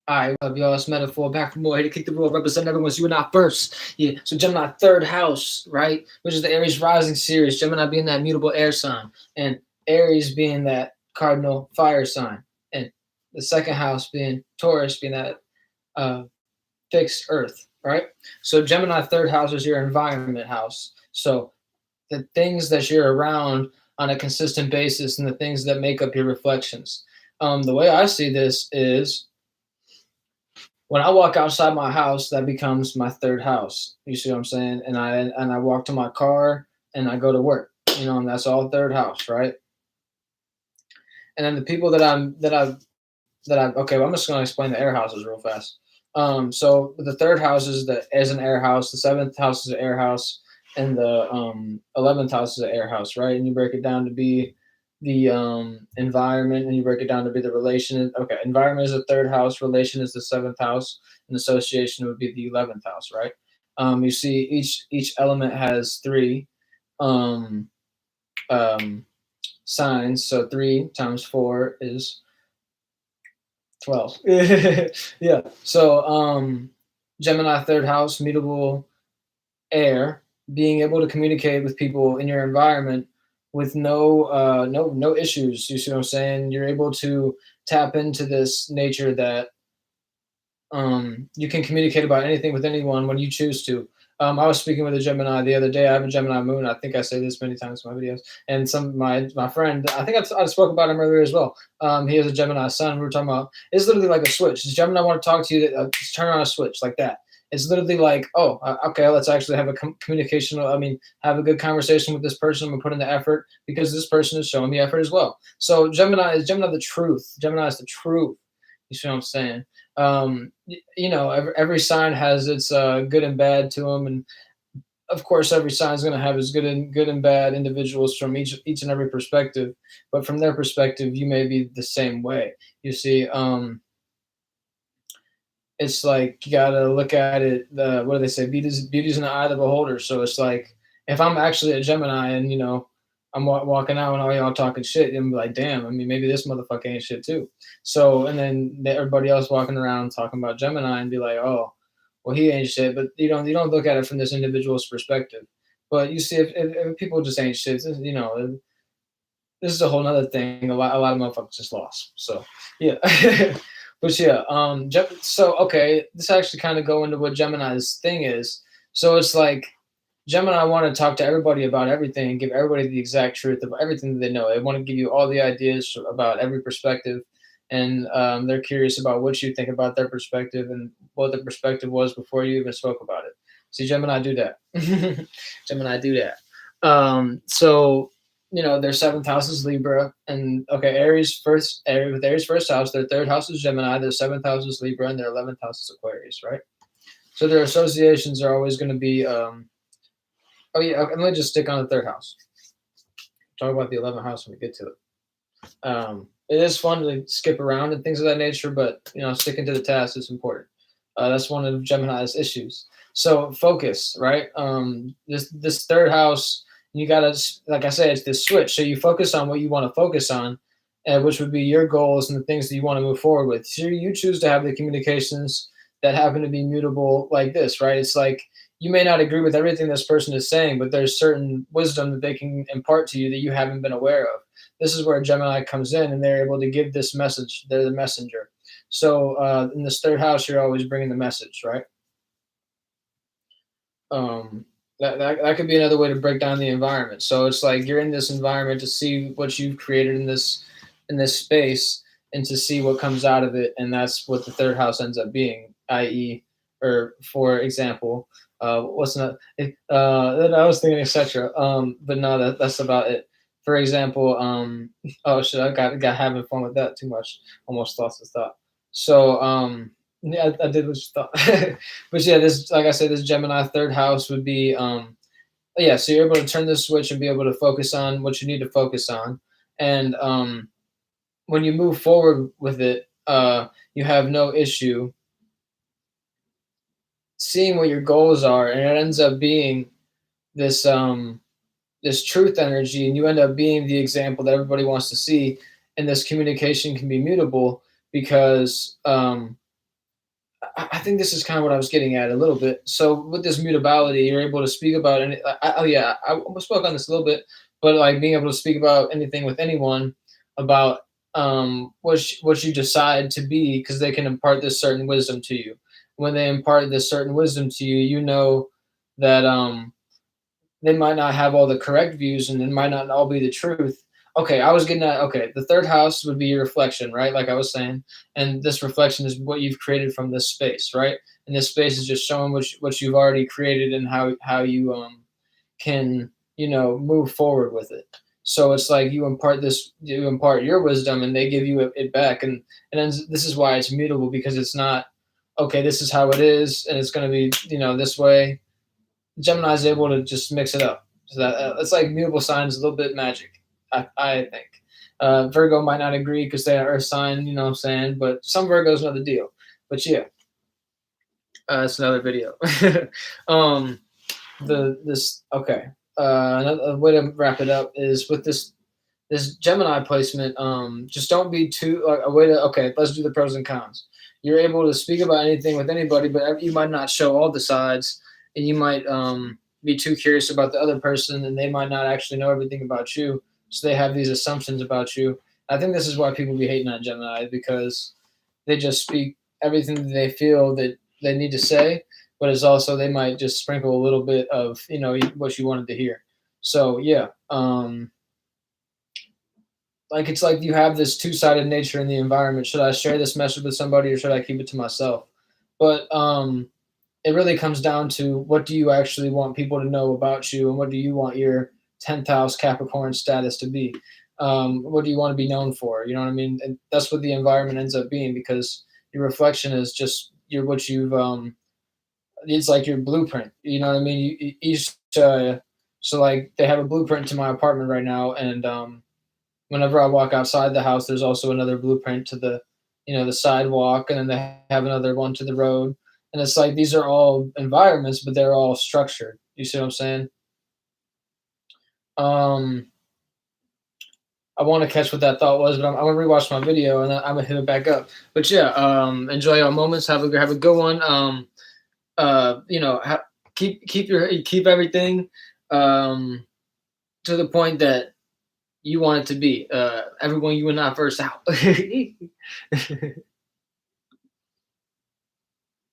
All right, what's up, y'all? It's Metaphor back from more here to kick the world, represent everyone's you and I first. Yeah, so Gemini third house, right? Which is the Aries rising series. Gemini being that mutable air sign, and Aries being that cardinal fire sign, and the second house being Taurus, being that uh, fixed earth, right? So Gemini third house is your environment house. So the things that you're around on a consistent basis and the things that make up your reflections. The way I see this is when I walk outside my house, that becomes my third house. You see what I'm saying? And I walk to my car and I go to work. And that's all third house, right? And then the people that I okay, well, I'm just gonna explain the air houses real fast. So the third house is an air house, the seventh house is an air house, and the 11th house is an air house, right? And you break it down to be the environment, and you break it down to be the relation. Okay, environment is the third house, relation is the seventh house, and association would be the 11th house, right? You see, each element has three um, um, signs, so 3 times 4 is 12. Yeah. So Gemini third house, mutable air, being able to communicate with people in your environment with no issues. You see what I'm saying? You're able to tap into this nature that you can communicate about anything with anyone when you choose to. I was speaking with a Gemini the other day. I have a Gemini moon. I think I say this many times in my videos. And my friend, I think I spoke about him earlier as well. He has a Gemini sun. We were talking about it's literally like a switch. Does Gemini want to talk to you? Just turn on a switch like that. It's literally like, oh, okay, let's actually have a communication. I mean, have a good conversation with this person. I'm gonna put in the effort because this person is showing me effort as well. So Gemini the truth. Gemini is the truth. You see what I'm saying? Every sign has its good and bad to them, and of course, every sign is going to have its good and bad individuals from each and every perspective. But from their perspective, you may be the same way. You see, it's like you got to look at it. What do they say? Beauty's in the eye of the beholder. So it's like if I'm actually a Gemini, and I'm walking out and all y'all talking shit, and be like, damn, I mean, maybe this motherfucker ain't shit too. So, and then everybody else walking around talking about Gemini and be like, oh, well, he ain't shit. But you don't look at it from this individual's perspective. But you see, if people just ain't shit, this is a whole nother thing. A lot of motherfuckers just lost. So, yeah. But yeah, so okay, this actually kind of go into what Gemini's thing is. So it's like Gemini want to talk to everybody about everything and give everybody the exact truth of everything that they know. They want to give you all the ideas about every perspective, and they're curious about what you think about their perspective and what the perspective was before you even spoke about it. See, Gemini do that. Gemini do that. So their seventh house is Libra, and okay, Aries first house, their third house is Gemini, their seventh house is Libra, and their 11th house is Aquarius, right? So their associations are always going to be. Oh yeah, okay, let me just stick on the third house. Talk about the 11th house when we get to it. It is fun to skip around and things of that nature, but sticking to the task is important. That's one of Gemini's issues. So focus, right? This third house, you gotta, like I said, it's this switch. So you focus on what you want to focus on, which would be your goals and the things that you want to move forward with. So you choose to have the communications that happen to be mutable like this, right? It's like you may not agree with everything this person is saying, but there's certain wisdom that they can impart to you that you haven't been aware of. This is where Gemini comes in, and they're able to give this message. They're the messenger. So in this third house, you're always bringing the message, right? Um, that could be another way to break down the environment. So it's like you're in this environment to see what you've created in this space and to see what comes out of it, and that's what the third house ends up being, i.e., or for example, what's not? I was thinking etc. But no, that's about it. For example, oh shit, I got having fun with that too much. Almost lost the thought. So yeah, I did what you thought. But yeah, this, like I said, this Gemini third house would be yeah. So you're able to turn this switch and be able to focus on what you need to focus on, and when you move forward with it, you have no issue seeing what your goals are, and it ends up being this this truth energy, and you end up being the example that everybody wants to see. And this communication can be mutable because I think this is kind of what I was getting at a little bit. So with this mutability, you're able to speak about any. Oh yeah, I almost spoke on this a little bit, but like being able to speak about anything with anyone about what you decide to be, because they can impart this certain wisdom to you. When they impart this certain wisdom to you, you know that they might not have all the correct views and it might not all be the truth. Okay, I was getting at, okay, the third house would be your reflection, right? Like I was saying, and this reflection is what you've created from this space, right? And this space is just showing what you've already created and how you can, move forward with it. So it's like you impart your wisdom and they give you it back. And then this is why it's mutable, because it's not, okay, this is how it is and it's going to be, this way. Gemini is able to just mix it up. So that it's like mutable signs, a little bit magic. I think. Virgo might not agree because they are Earth sign, you know what I'm saying? But some Virgos know the deal. But yeah, it's another video. um, this okay. Another way to wrap it up is with this Gemini placement. Just don't be too a way to, okay. Let's do the pros and cons. You're able to speak about anything with anybody, but you might not show all the sides, and you might be too curious about the other person, and they might not actually know everything about you. So they have these assumptions about you. I think this is why people be hating on Gemini, because they just speak everything that they feel that they need to say, but it's also they might just sprinkle a little bit of what you wanted to hear. So yeah, like it's like you have this two-sided nature in the environment. Should I share this message with somebody or should I keep it to myself? But it really comes down to what do you actually want people to know about you, and what do you want your 10th house Capricorn status to be? What do you want to be known for? You know what I mean? And that's what the environment ends up being, because your reflection is just what you've it's like your blueprint. You know what I mean? Each so like they have a blueprint to my apartment right now, and whenever I walk outside the house, there's also another blueprint to the sidewalk, and then they have another one to the road. And it's like these are all environments, but they're all structured. You see what I'm saying? Um, I want to catch what that thought was, but I'm gonna rewatch my video and I'm gonna hit it back up. But yeah, enjoy your moments. Have a good one. Keep everything um, to the point that you want it to be. Everyone, you and I verse out.